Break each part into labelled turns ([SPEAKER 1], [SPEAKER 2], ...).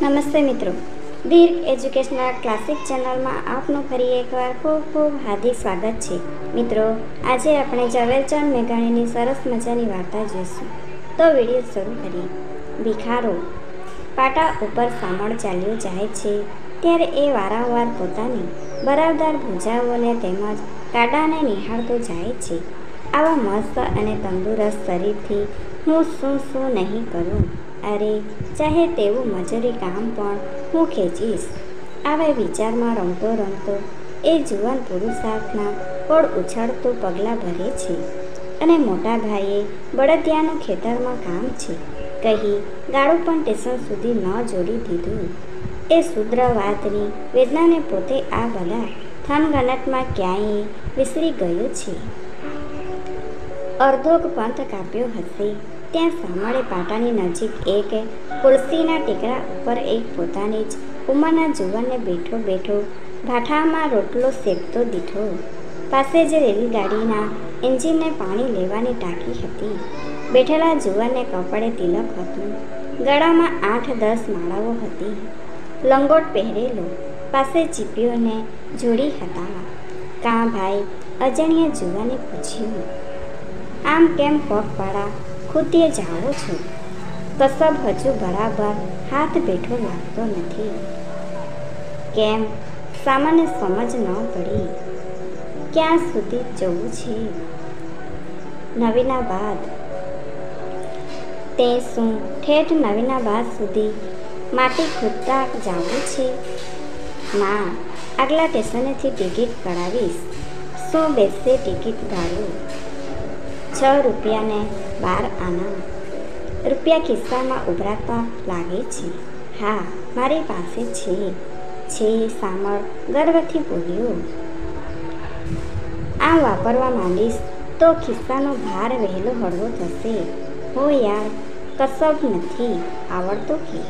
[SPEAKER 1] નમસ્તે મિત્રો, દીર્ઘ educational classic ચેનલમાં આપનું ફરી એકવાર ખૂબ ખૂબ હાર્દિક સ્વાગત છે. મિત્રો, આજે આપણે ઝવેરચંદ મેઘાણીની સરસ મજાની વાર્તા જોઈશું. તો વિડીયો શરૂ કરીએ. ભિખારો. પાટા ઉપર સામળ ચાલ્યો જાય છે ત્યારે એ વારંવાર પોતાની બરાબર ભૂજાઓને તેમજ કાંડાને નિહાળતો જાય છે. આવા મસ્ત અને તંદુરસ્ત શરીરથી હું શું નહીં કરું. અરે, ચાહે તેવું મજૂરી કામ પણ હું ખેંચીશ. આવા વિચારમાં રમતો રમતો એ જુવાન પુરુષાર્થના કોળ ઉછળતું પગલાં ભરે છે અને મોટા ભાઈએ બળદિયાનું ખેતરમાં કામ છે કહી ગાડું પણ સ્ટેશન સુધી ન જોડી દીધું. એ શુદ્ર વાતની વેદનાને પોતે આ બધા થનગનાટમાં ક્યાંય વિસરી ગયો છે. અર્ધોક પંથ કાપ્યો હશે ત્યાં સામળે પાટાની નજીક એક તુલસીના ટેકરા ઉપર એક પોતાની જ ઉંમરના જુવાનને બેઠો બેઠો ભાઠામાં રોટલો શેકતો દીઠો. પાસે જ રેલગાડીના એન્જિનને પાણી લેવાની ટાંકી હતી. બેઠેલા જુવાનને કપડે તિલક હતું. ગળામાં 8-10 માળાઓ હતી. લંગોટ પહેરેલો, પાસે ચીપીઓને જોડી હતા. કાં ભાઈ? અજાણ્યા જુવાને પૂછ્યું. આમ કેમ પગપાળા ખૂતીએ જાઓ છો? કસબ હજુ બરાબર હાથ બેઠો લાગતો નથી. કેમ? સામાન્ય સમજ ન પડી. ક્યાં સુધી જવું છે? નવીનાબાદ. તે શું ઠેઠ નવીનાબાદ સુધી માટી ખૂદતા જવું છે? ના, આગલા સ્ટેશનેથી ટિકિટ કઢાવીશ. શું બેસે ટિકિટ ગાળું? 6 રૂપિયાને 12 આના. રૂપિયા ખિસ્સામાં ઉભરાતા લાગે છે. હા, મારી પાસે છે. સામળ ગર્વથી બોલ્યો. આમ વાપરવા માંડીશ તો ખિસ્સાનો ભાર વહેલો હળવો થશે. હો યાર, કસબ નથી આવડતો કે?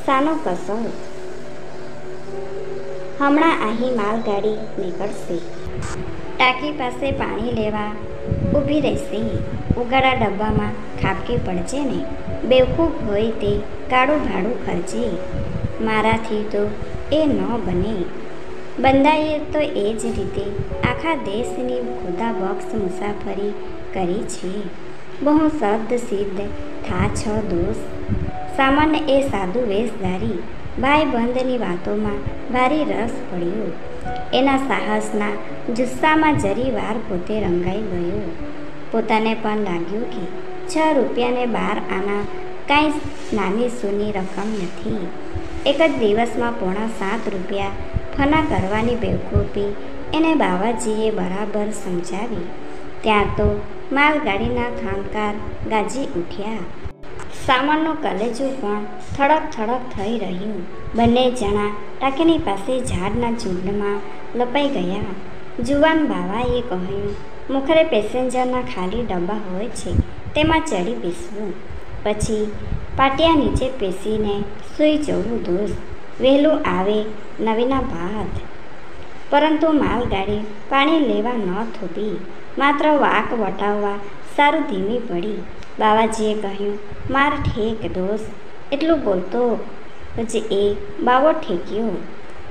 [SPEAKER 1] સાનો કસબ? હમણાં અહીં માલગાડી નીકળશે. ટાંકી પાસે પાણી લેવા ઊભી રહેશે. ઉગાડા ડબ્બામાં ખાબકી પડશે ને. બેવકૂફ હોય તે કાળું ભાડું ખર્ચે. મારાથી તો એ ન બને. બંદાઈએ તો એ જ રીતે આખા દેશની ખુદાબખ્શ મુસાફરી કરી છે. બહુ શબ્દ સિદ્ધ થા છ દોસ્ત. સામાન્ય એ સાધુ વેશધારી ભાઈબંધની વાતોમાં ભારી રસ પડ્યો. એના સાહસના જુસ્સામાં જરી વાર પોતે રંગાઈ ગયો. પોતાને પણ લાગ્યું કે 6 રૂપિયાને 12 આના કાંઈ નાની સૂની રકમ નથી. એક જ દિવસમાં 7.5 રૂપિયા ફના કરવાની બેવકૂફી એને બાવાજીએ બરાબર સમજાવી. ત્યાં તો માલગાડીના ખાનકાર ગાજી ઉઠ્યા. સામાનનું કલેજું પણ થડક થડક થઈ રહ્યું. બંને જણા ટાંકીની પાસે ઝાડના ઝૂંડમાં લપાઈ ગયા. જુવાન બાવાએ કહ્યું, મુખરે પેસેન્જરના ખાલી ડબ્બા હોય છે, તેમાં ચડી બેસવું. પછી પાટિયા નીચે પેસીને સૂઈ જવું દોસ્ત. વહેલું આવે નવીનાબાદ. પરંતુ માલગાડી પાણી લેવા ન થોભી. માત્ર વાંક વટાવવા સારું ધીમી પડી. બાવાજીએ કહ્યું, માર ઠેક દોસ્ત. એટલું બોલતો જ એ બાવો ઠેક્યો.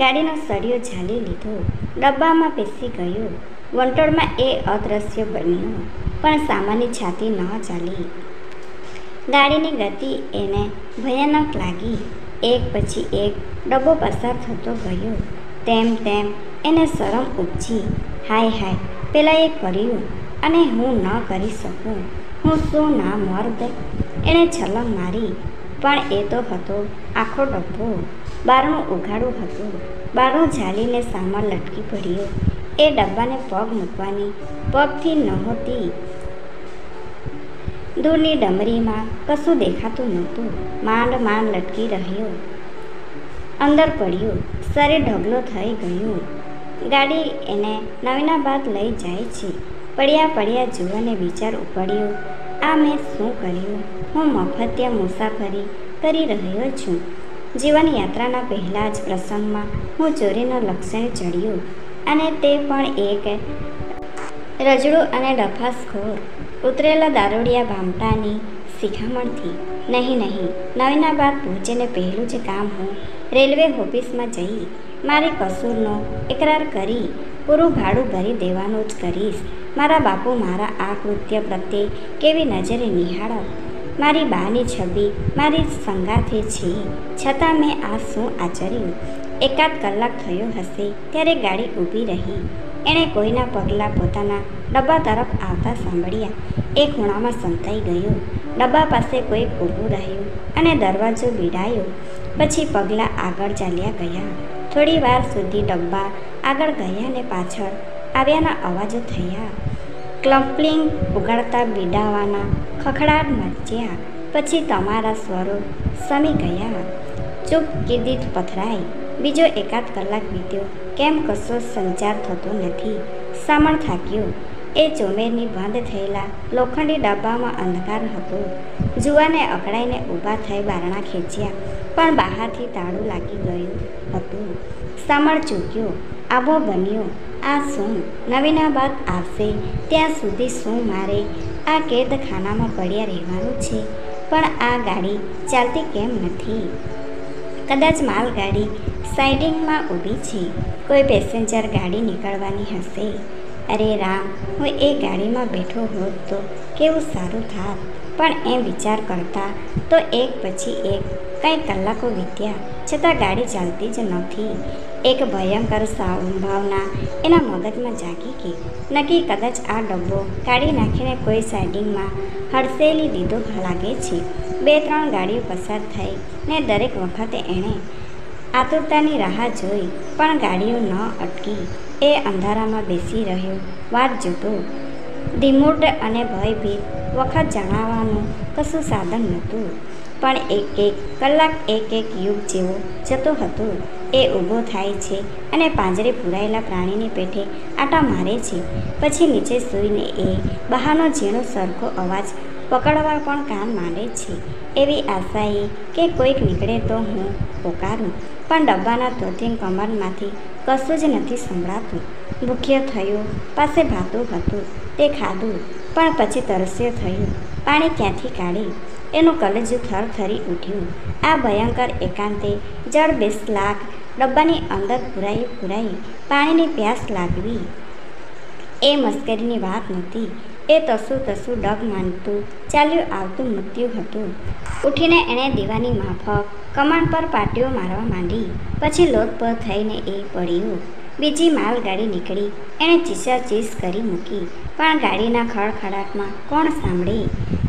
[SPEAKER 1] ગાડીનો સળિયો ઝાલી લીધો. ડબ્બામાં પેસી ગયો. વંટોળમાં એ અદૃશ્ય બન્યો. પણ સામાન્ય છાતી ન ચાલી. ગાડીની ગતિ એને ભયાનક લાગી. એક પછી એક ડબ્બો પસાર થતો ગયો. તેમ તેમ એને શરમ ઉપજી. હાય, પેલા એ કર્યું અને હું ન કરી શકું. હું શું ના મર્દ? એણે છલાંગ મારી. પણ એ તો હતો આખો ડબ્બો. બારણું ઉઘાડું હતું. બારણું ઝાલીને સામળ લટકી પડ્યો. એ ડબ્બાને પગ મૂકવાની પગથી નહોતી. દૂરની ડમરીમાં કશું દેખાતું નહોતું. માંડ લટકી રહ્યો. અંદર પડ્યો. શરીર ઢગલો થઈ ગયું. ગાડી એને નવીનાબાદ લઈ જાય છે. પડ્યા જુવાને વિચાર ઉપડ્યો, આ મેં શું કર્યું? હું મફતિયા મુસાફરી કરી રહ્યો છું. જીવન યાત્રાના પહેલા જ પ્રસંગમાં હું ચોરીનો લક્ષણે ચડ્યો, અને તે પણ એક રજડું અને ડફાસખોર ઉતરેલા દારૂડિયા ભામટાની શિખામણથી. નહીં, નવીનાબાદ પહોંચીને પહેલું જ કામ હું રેલવે ઓફિસમાં જઈ મારી કસૂરનો એકરાર કરી પૂરું ભાડું ભરી દેવાનું જ કરીશ. મારા બાપુ મારા આ કૃત્ય પ્રત્યે કેવી નજરે નિહાળત. મારી બાની છબી મારી સંગાથે છે, છતાં મેં આ શું આચર્યું? એકાદ કલાક થયો હશે ત્યારે ગાડી ઊભી રહી. એણે કોઈના પગલાં પોતાના ડબ્બા તરફ આવતા સાંભળ્યા. એ ખૂણામાં સંતાઈ ગયો. ડબ્બા પાસે કોઈક ઊભું રહ્યું અને દરવાજો બીડાયો. પછી પગલાં આગળ ચાલ્યા ગયા. થોડી વાર સુધી ડબ્બા આગળ ગયા ને પાછળ આવ્યાના અવાજો થયા. ક્લમ્પલિંગ ઉગાડતા બીડાવાના ખખડાટ મચ્યા. પછી તમારા સ્વરો સમી ગયા. ચૂપ કીધી પથરાઈ. બીજો એકાદ કલાક વીત્યો. કેમ કશો સંચાર થતો નથી? સામણ થાક્યો. એ ચોમેરની બંધ થયેલા લોખંડી ડબ્બામાં અંધકાર હતો. જુવાને અકળાઈને ઊભા થઈ બારણા ખેંચ્યા, પણ બહારથી તાળું લાગી ગયું હતું. સામળ ચૂક્યો. આબો બન્યો. આ શું? નવીનાબાદ આવશે ત્યાં સુધી શું મારે આ કેદખાનામાં પડ્યા રહેવાનું છે? પણ આ ગાડી ચાલતી કેમ નથી? કદાચ માલગાડી સાઇડિંગમાં ઊભી છે. કોઈ પેસેન્જર ગાડી નીકળવાની હશે. અરે રામ, હું એ ગાડીમાં બેઠો હોત તો કેવું સારું થાત. પણ એમ વિચાર કરતા તો એક પછી એક કંઈ કલાકો વીત્યા, છતાં ગાડી ચાલતી જ નથી. એક ભયંકર સંભાવના એના મગજમાં જાગી ગઈ. નક્કી કદાચ આ ડબ્બો કાઢી નાખીને કોઈ સાઇડિંગમાં હડસેલી દીધો લાગે છે. 2-3 ગાડીઓ પસાર થઈ ને દરેક વખતે એણે આતુરતાની રાહ જોઈ, પણ ગાડીઓ ન અટકી. એ અંધારામાં બેસી રહ્યો, વાટ જોતો. ધીમૂઢ અને ભયભીત. વખત જણાવવાનું કશું સાધન નહોતું, પણ એક કલાક એક યુગ જેવો જતો હતો. એ ઊભો થાય છે અને પાંજરે પૂરાયેલા પ્રાણીની પેઠે આટા મારે છે. પછી નીચે સૂઈને એ બહારનો ઝીણો સરખો અવાજ પકડવા પણ કાન માંડે છે. એવી આશાએ કે કોઈક નીકળે તો હું પોકારું, પણ ડબ્બાના તોતિંગ કમરમાંથી કશું જ નથી સંભળાતું. ભૂખ્યો થયો. પાસે ભાતું હતું તે ખાધું, પણ પછી તરસ્યો થયો. પાણી ક્યાંથી કાઢે? એનું કલેજું થરથરી ઉઠ્યું. આ ભયંકર એકાંતે જળ 20 લાખ ડબ્બાની અંદર પુરાઈ પાણીની પ્યાસ લાગવી એ મસ્કરીની વાત નહોતી. એ તસું ડગ માનતું ચાલ્યું આવતું મૃત્યુ હતું. ઉઠીને એણે દીવાની માફક કમાન પર પાટીઓ મારવા માંડી. પછી લોથપોથ થઈને એ પડ્યો. બીજી માલગાડી નીકળી. એણે ચીસાચીસ કરી મૂકી, પણ ગાડીના ખડખડાટમાં કોણ સાંભળે?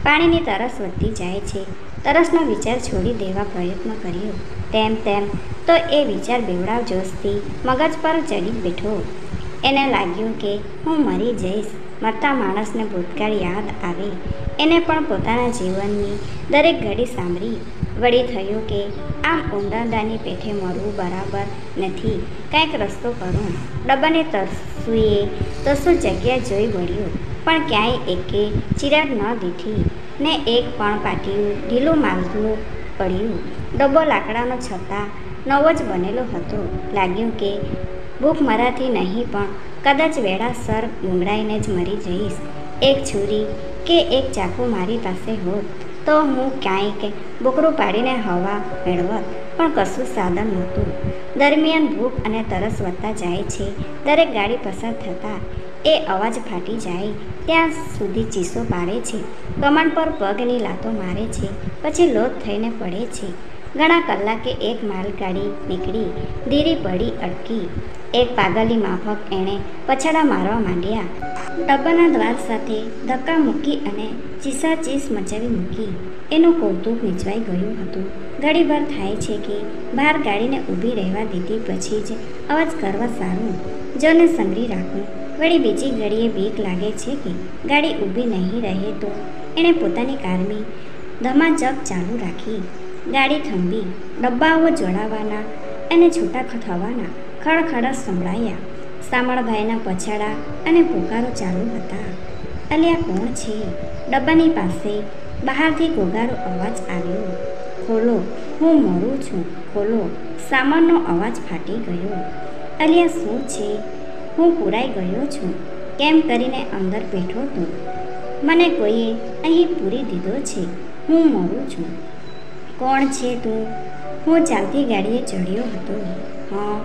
[SPEAKER 1] પાણીની તરસ વધતી જાય છે. તરસનો વિચાર છોડી દેવા પ્રયત્ન કર્યો. તેમ તો એ વિચાર બેવડાવ જોશથી મગજ પર ચડી બેઠો. એને લાગ્યું કે હું મરી જઈશ. મરતા માણસને ભૂતકાળ યાદ આવે. એને પણ પોતાના જીવનની દરેક ઘડી સાંભળી. વળી થયું કે આમ ઊંડાની પેઠે મરવું બરાબર નથી. કાંઈક રસ્તો કરું. ડબ્બાને તરસું જગ્યા જોઈ વળ્યો, પણ ક્યાંય એકે ચિરાગ ન દીઠી ને એક પણ પાટિયું ઢીલું માલતું પડ્યું. ડબ્બો લાકડાનો છતાં નવો જ બનેલો હતો. લાગ્યું કે ભૂખ મરાથી નહીં, પણ કદાચ વેળાસર ગુંગળાઈને જ મરી જઈશ. એક છુરી કે એક ચાકુ મારી પાસે હોત તો હું ક્યાંક બોકરું પાડીને હવા મેળવત, પણ કશું સાધન નહોતું. દરમિયાન ભૂખ અને તરસ વધતા જાય છે. દરેક ગાડી પસાર થતાં એ અવાજ ફાટી જાય ત્યાં સુધી ચીસો પાડે છે. કમાન પર પગની લાતો મારે છે, પછી લોથ થઈને પડે છે. ઘણા કલાકે એક માલગાડી નીકળી, ધીરી પડી, અટકી. એક પાગલી માફક એણે પછાડા મારવા માંડ્યા. ડબ્બાના દ્વાર સાથે ધક્કા મૂકી અને ચીસાચીસ મચાવી મૂકી. એનું કૌતુક નીચવાઈ ગયું હતું. ઘડીભર થાય છે કે બહાર ગાડીને ઊભી રહેવા દીધી પછી જ અવાજ કરવા સારું. જોને સંગરી રાખું. વળી બીજી ઘડીએ બીક લાગે છે કે ગાડી ઊભી નહીં રહે તો. એણે પોતાની કારમી ધમાચક ચાલુ રાખી. ગાડી થંભી. ડબ્બાઓ જોડાવાના અને છૂટા થવાના ખડખડ સંભળાયા. સામળભાઈના પછાડા અને પુકારો ચાલુ હતા. અલ્યા કોણ છે? ડબ્બાની પાસે બહારથી ઘોઘારો અવાજ આવ્યો. ખોલો, હું મરું છું, ખોલો. સામાનનો અવાજ ફાટી ગયો. અલ્યા શું છે? હું પૂરાઈ ગયો છું. કેમ કરીને અંદર બેઠો તો મને કોઈએ અહીં પૂરી દીધો છે. હું મરું છું. કોણ છે તું? હું ચાલતી ગાડીએ ચડ્યો હતો. હા,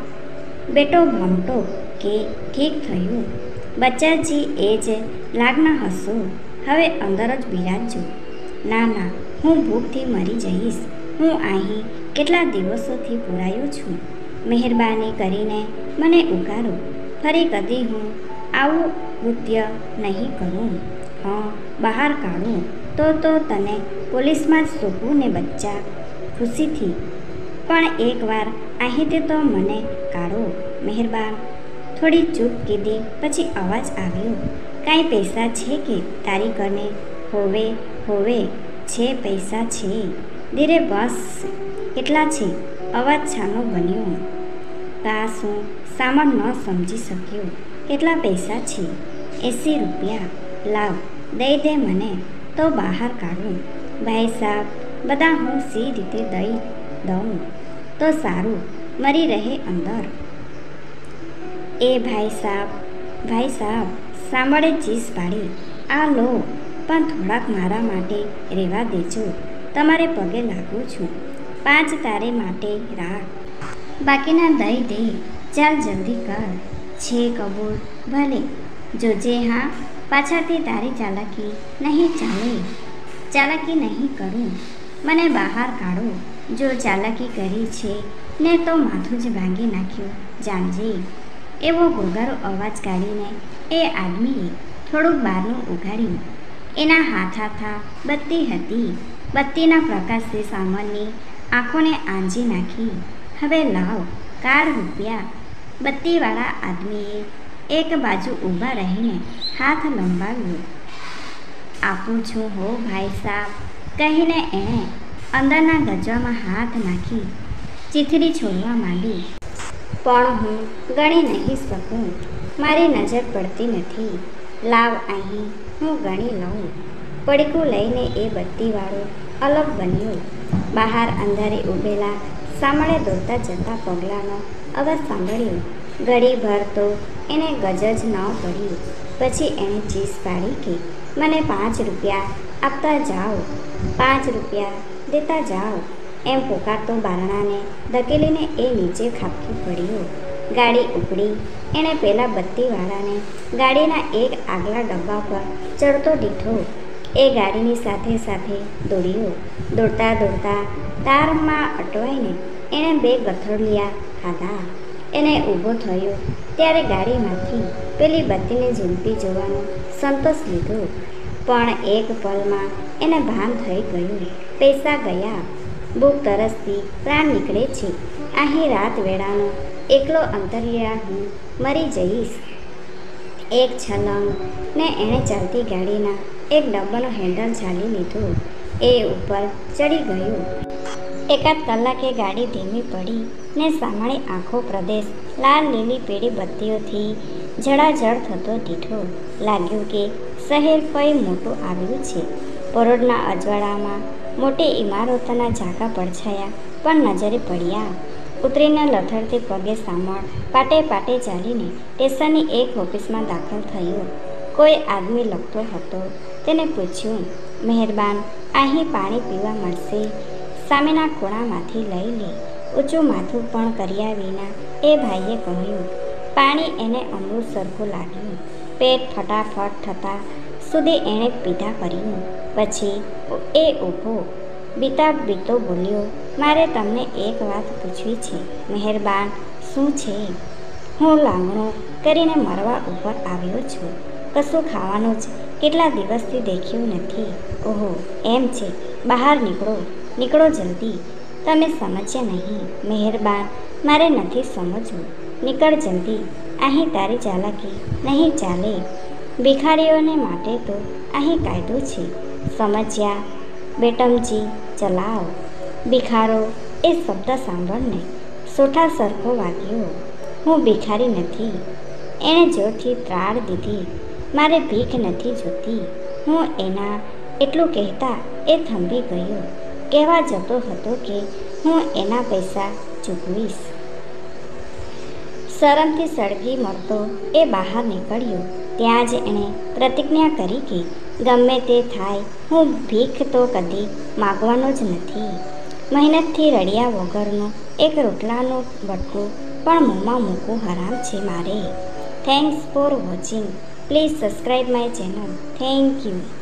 [SPEAKER 1] બેટો ભમટો કે ઠીક થયું. બચ્ચાજી એ જ લાગના હશો. હવે અંદર જ બિરાજજો. ના ના, હું ભૂખથી મરી જઈશ. હું અહીં કેટલા દિવસોથી પુરાયો છું. મહેરબાની કરીને મને ઉગારો. ફરી કદી હું આવું કૃત્ય નહીં કરું. હા, બહાર કાઢું તો તને પોલીસમાં જ સોંપું ને બચ્ચા. ખુશીથી. પણ એકવાર અહીંથી તો મને કાઢો મહેરબાન. થોડી ચૂપ કીધી પછી અવાજ આવ્યો. કાંઈ પૈસા છે કે તારી કને? હોવે છે, પૈસા છે. ધીરે બસ. કેટલા છે? અવાજ છાનો બન્યો. કાશ હું સામાન ન સમજી શક્યો. કેટલા પૈસા છે? 80 રૂપિયા. લાવ, દઈ દે મને તો બહાર કાઢું. ભાઈ સાહેબ, બધા હું સી રીતે દઈ દઉં તો સારું, મરી રહે અંદર. એ ભાઈ સાહેબ સાંભળે ચીસ પાડી. આ લો, પણ થોડાક મારા માટે રહેવા દેજો. તમારે પગે લાગું છું. 5 તારે માટે રાખ, બાકીના દઈ દે. ચાલ જલ્દી કર. છે કબૂલ. ભલે, જોજે હા, પાછળથી તારી ચાલાકી નહીં ચાલે. ચાલાકી નહીં કરું. મને બહાર કાઢો. જો ચાલાકી કરી છે ને તો માથું જ ભાંગી નાખ્યું જાણજે. એવો ઘોઘારો અવાજ કાઢીને એ આદમીએ થોડુંક બહારનું ઉઘાડ્યું. એના હાથા બત્તી હતી. બત્તીના પ્રકાશે સામનની આંખોને આંજી નાખી. હવે લાવ, કાઢ રૂપિયા. બત્તીવાળા આદમીએ એક બાજુ ઊભા રહીને હાથ લંબાવ્યો. આપું છું હો ભાઈ સાહેબ, કહીને એણે અંદરના ગજવામાં હાથ નાખી ચીથડી છોડવા માંડી. પણ હું ગણી નહીં શકું. મારી નજર પડતી નથી. લાવ અહીં, હું ગણી લઉં. પડીકું લઈને એ બત્તીવાળો અલગ બન્યો. બહાર અંધારે ઊભેલા સામળે દોડતા જતા પગલાંનો અવાજ સાંભળ્યો. ઘડીભર તો એને ગજ જ ન પડ્યું. પછી એણે ચીસ પાડી કે મને 5 રૂપિયા આપતા જાઓ, 5 રૂપિયા દેતા જાઓ. એમ પોકારતો બારણાને ધકેલીને એ નીચે ખાબકી પડ્યો. ગાડી ઉપડી. એણે પેલા બત્તીવાળાને ગાડીના એક આગલા ડબ્બા પર ચડતો દીઠો. એ ગાડીની સાથે દોડ્યો. દોડતા તારમાં અટવાઈને એણે 2 ગથડિયા ખાધા. એને ઊભો થયો ત્યારે ગાડીમાંથી પેલી બત્તીને ઝૂલતી જોવાનો સંતોષ લીધો. પણ એક પલમાં એને ભાન થઈ ગયું. પૈસા ગયા. ભૂખ તરસથી પ્રાણ નીકળે છે. અહીં રાત વેળાનો એકલો અંતરિયાળ હું મરી જઈશ. એક છલંગ ને એણે ચાલતી ગાડીના એક ડબ્બાનો હેન્ડલ ઝાલી લીધો. એ ઉપર ચડી ગયું. એકાદ કલાકે ગાડી ધીમી પડી ને સામાળી આખો પ્રદેશ લાલ લીલી પીળી બત્તીઓથી જળાજળ થતો દીઠો. લાગ્યું કે શહેર કંઈ મોટું આવ્યું છે. પરોઢના અજવાળામાં મોટી ઇમારતોના ઝાંકા પડછાયા પણ નજરે પડ્યા. ઉતરીને લથડતી પગે સામળ પાટે ચાલીને સ્ટેશનની એક ઓફિસમાં દાખલ થયો. કોઈ આદમી લખતો હતો. તેને પૂછ્યું, મહેરબાન, અહીં પાણી પીવા મળશે? સામેના ખૂણામાંથી લઈ લે. ઊંચું માથું પણ કર્યા વિના એ ભાઈએ કહ્યું. પાણી એને અમૃત સરખું લાગ્યું. પેટ ફટાફટ થતાં સુધી એણે પીધા કર્યું. પછી એ ઊભો બીતો બોલ્યો, મારે તમને એક વાત પૂછવી છે મહેરબાન. શું છે? હું લાંગણો કરીને મરવા ઉપર આવ્યો છું. કશું ખાવાનું જ કેટલા દિવસથી દેખ્યું નથી. ઓહો, એમ છે. બહાર નીકળો જલ્દી. તમે સમજ્યા નહીં મહેરબાન, મારે નથી સમજવું. નીકળ જલ્દી. અહીં તારી ચાલાકી નહીં ચાલે. ભિખારીઓને માટે તો અહીં કાયદો છે. સમજ્યા? બેટમજી, ચલાવ. ભિખારો એ શબ્દ સાંભળને સોઠા સરખો વાગ્યો. હું ભિખારી નથી. એણે જોરથી ત્રાડ દીધી. મારે ભીખ નથી જોતી. હું એના એટલું કહેતા એ થંભી ગયો. કહેવા જતો હતો કે હું એના પૈસા ચૂકવીશ. શરમથી સળગી મળતો એ બહાર નીકળ્યો. ત્યાં જ એણે પ્રતિજ્ઞા કરી કે ગમે તે થાય, હું ભીખ તો કદી માગવાનો જ નથી. મહેનતથી રળિયા વગરનું એક રોટલાનું બટકું પણ મોંમાં મૂકવું હરામ છે મારે. Thanks for watching. Please subscribe my channel. Thank you.